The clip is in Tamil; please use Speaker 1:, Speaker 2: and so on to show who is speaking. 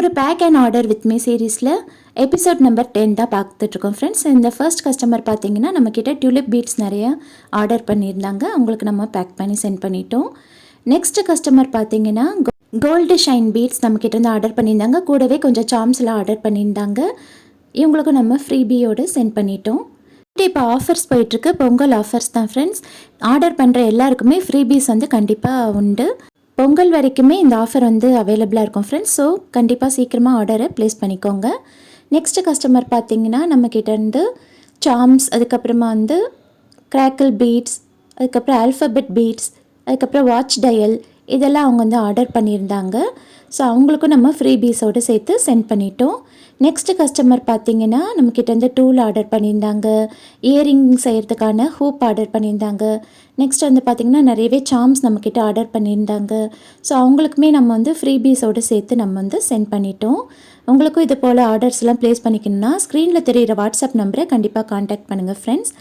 Speaker 1: ஒரு back and order with me சீரீஸில் எபிசோட் நம்பர் 10 தான் பார்த்துட்ருக்கோம் ஃப்ரெண்ட்ஸ். இந்த ஃபர்ஸ்ட் கஸ்டமர் பார்த்தீங்கன்னா நம்மக்கிட்ட டியூலிப் பீட்ஸ் நிறைய ஆர்டர் பண்ணியிருந்தாங்க. அவங்களுக்கு நம்ம பேக் பண்ணி சென்ட் பண்ணிட்டோம். நெக்ஸ்ட் கஸ்டமர் பார்த்தீங்கன்னா கோல்டு ஷைன் பீட்ஸ் நம்மக்கிட்ட இருந்து ஆர்டர் பண்ணியிருந்தாங்க. கூடவே கொஞ்சம் சார்ம்ஸ்லாம் ஆர்டர் பண்ணியிருந்தாங்க. இவங்களுக்கும் நம்ம ஃப்ரீபியோடு சென்ட் பண்ணிட்டோம். இப்போ ஆஃபர்ஸ் போயிட்டுருக்கு. பொங்கல் ஆஃபர்ஸ் தான் ஃப்ரெண்ட்ஸ். ஆர்டர் பண்ணுற எல்லாருக்குமே ஃப்ரீபீஸ் வந்து கண்டிப்பாக உண்டு. பொங்கல் வரைக்குமே இந்த ஆஃபர் வந்து அவைலபிளாக இருக்கும் ஃப்ரெண்ட்ஸ். ஸோ கண்டிப்பாக சீக்கிரமாக ஆர்டரை ப்ளேஸ் பண்ணிக்கோங்க. நெக்ஸ்ட் கஸ்டமர் பார்த்தீங்கன்னா நம்மக்கிட்டேருந்து சார்ம்ஸ், அதுக்கப்புறமா வந்து கிராக்கிள் பீட்ஸ், அதுக்கப்புறம் ஆல்ஃபபெட் பீட்ஸ், அதுக்கப்புறம் வாட்ச் டயல் இதெல்லாம் அவங்க வந்து ஆர்டர் பண்ணியிருந்தாங்க. ஸோ அவங்களுக்கும் நம்ம ஃப்ரீ பீஸோடு சேர்த்து சென்ட் பண்ணிட்டோம். நெக்ஸ்ட் கஸ்டமர் பார்த்தீங்கன்னா நம்மக்கிட்டேருந்து டூல் ஆர்டர் பண்ணியிருந்தாங்க. இயரிங் செய்கிறதுக்கான ஹூப் ஆர்டர் பண்ணியிருந்தாங்க. நெக்ஸ்ட் வந்து பார்த்திங்கன்னா நிறையவே சார்ம்ஸ் நம்மக்கிட்ட ஆர்டர் பண்ணியிருந்தாங்க. ஸோ அவங்களுக்குமே நம்ம வந்து ஃப்ரீ பீஸோடு சேர்த்து நம்ம வந்து சென்ட் பண்ணிட்டோம். உங்களுக்கும் இது போல் ஆர்டர்ஸ்லாம் ப்ளேஸ் பண்ணிக்கணும்னா ஸ்க்ரீனில் தெரிகிற வாட்ஸ்அப் நம்பரை கண்டிப்பாக காண்டாக்ட் பண்ணுங்கள் ஃப்ரெண்ட்ஸ்.